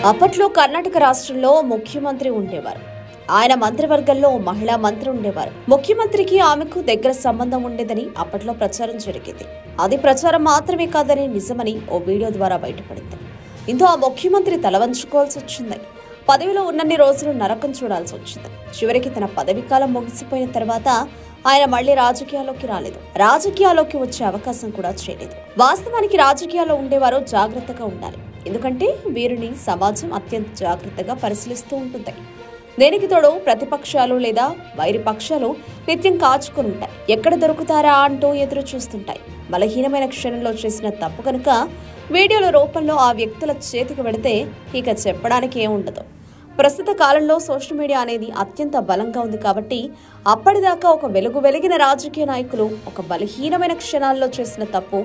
అప్పట్లో కర్ణాటక రాష్ట్రంలో ముఖ్యమంత్రి ఉండేవారు. ఆయన మంత్రివర్గంలో మహిళా మంత్రి ఉండేవారు. ముఖ్యమంత్రికి ఆమెకు దగ్గర సంబంధం ఉండేదని అప్పట్లో ప్రచారం జరిగేది. అది ప్రచారం మాత్రమే కాదని నిజమని ఓ వీడియో ద్వారా బయటపడింది. ఇంతో ఆ ముఖ్యమంత్రి తలవంచుకోవాల్సి వచ్చింది. పదవిలో ఉన్నన్ని రోజులు నరకం చూడాల్సి వచ్చింది. చివరికి తన పదవి కాలం ముగిసిపోయిన తర్వాత ఆయన మళ్లీ రాజకీయాల్లోకి రాలేదు. రాజకీయాల్లోకి వచ్చే అవకాశం కూడా చేయలేదు. వాస్తవానికి రాజకీయాల్లో ఉండేవారు జాగ్రత్తగా ఉండాలి. ఎందుకంటే వీరిని సమాజం అత్యంత జాగ్రత్తగా పరిశీలిస్తూ ఉంటుంది. దేనికి తోడు ప్రతిపక్షాలు లేదా వైరి పక్షాలు నిత్యం కాచుకుని ఉంటాయి. ఎక్కడ దొరుకుతారా అంటూ ఎదురు చూస్తుంటాయి. బలహీనమైన క్షణంలో చేసిన తప్పు కనుక వీడియోల రూపంలో ఆ వ్యక్తుల చేతికి పెడితే ఇక చెప్పడానికి ఏముండదు. ప్రస్తుత కాలంలో సోషల్ మీడియా అనేది అత్యంత బలంగా ఉంది కాబట్టి అప్పటిదాకా ఒక వెలిగిన రాజకీయ నాయకులు ఒక బలహీనమైన క్షణాల్లో చేసిన తప్పు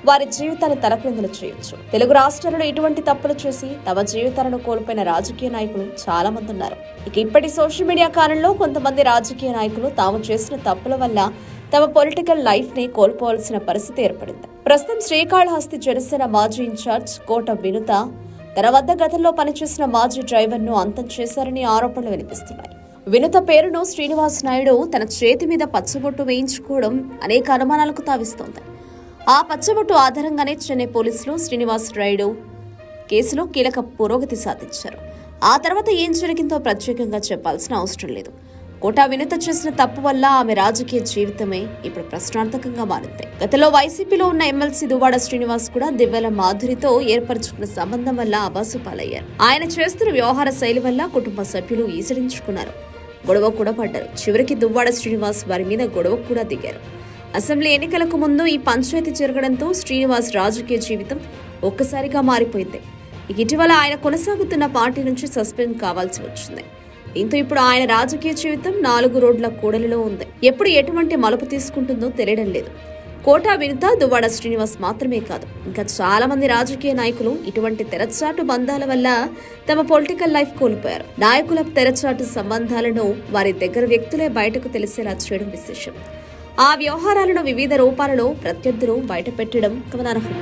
వారి జీవితాన్ని తలక్రిందులు చేయొచ్చు. తెలుగు రాష్ట్రాలలో ఇటువంటి తప్పులు చేసి తమ జీవితాలను కోల్పోయిన రాజకీయ నాయకులు చాలా మంది ఉన్నారు. ఇక ఇప్పటి సోషల్ మీడియా కాలంలో కొంతమంది రాజకీయ నాయకులు తాము చేసిన తప్పుల వల్ల తమ పొలిటికల్ లైఫ్ ని కోల్పోవాల్సిన పరిస్థితి ఏర్పడింది. ప్రస్తుతం శ్రీకాళహస్తి జనసేన మాజీ ఇన్ఛార్జ్ కోట వినుత తన వద్ద గతంలో పనిచేసిన మాజీ డ్రైవర్ ను అంతం చేశారని ఆరోపణలు వినిపిస్తున్నాయి. వినుత పేరును శ్రీనివాస్ నాయుడు తన చేతి మీద పచ్చబొట్టు వేయించుకోవడం అనేక అనుమానాలకు తావిస్తోంది. ఆ పచ్చబొట్టు ఆధారంగానే చెన్నై పోలీసులు శ్రీనివాస్ నాయుడు కేసులో కీలక పురోగతి సాధించారు. ఆ తర్వాత ఏం జరిగిందో ప్రత్యేకంగా చెప్పాల్సిన అవసరం లేదు. కోటా వినుత చేసిన తప్పు వల్ల ఆమె రాజకీయ జీవితమే ఇప్పుడు ప్రశ్నార్థకంగా మారింది. గతంలో వైసీపీలో ఉన్న ఎమ్మెల్సీ దువ్వాడ శ్రీనివాస్ కూడా దివ్యల మాధురితో ఏర్పరచుకున్న సంబంధం వల్ల అబాసు పాలయ్యారు. ఆయన చేస్తున్న వ్యవహార శైలి వల్ల కుటుంబ సభ్యులు ఈసడించుకున్నారు. గొడవ కూడా పడ్డారు. చివరికి దువ్వాడ శ్రీనివాస్ వారి మీద గొడవ కూడా దిగారు. అసెంబ్లీ ఎన్నికలకు ముందు ఈ పంచాయతీ జరగడంతో శ్రీనివాస్ రాజకీయ జీవితం ఒక్కసారిగా మారిపోయింది. ఇటీవల ఆయన కొనసాగుతున్న పార్టీ నుంచి సస్పెండ్ కావాల్సి వచ్చింది. దీంతో ఇప్పుడు ఆయన రాజకీయ జీవితం 4 రోడ్ల కూడలిలో ఉంది. ఎప్పుడు ఎటువంటి మలుపు తీసుకుంటుందో తెలియడం లేదు. కోటా వినుత, దువ్వాడ శ్రీనివాస్ మాత్రమే కాదు, ఇంకా చాలా మంది రాజకీయ నాయకులు ఇటువంటి తెరచాటు బంధాల వల్ల తమ పొలిటికల్ లైఫ్ కోల్పోయారు. నాయకుల తెరచాటు సంబంధాలను వారి దగ్గర వ్యక్తులే బయటకు తెలిసేలా చేయడం విశేషం. ఆ వ్యవహారాలను వివిధ రూపాలలో ప్రత్యర్థులు బయటపెట్టడం గమనార్హం.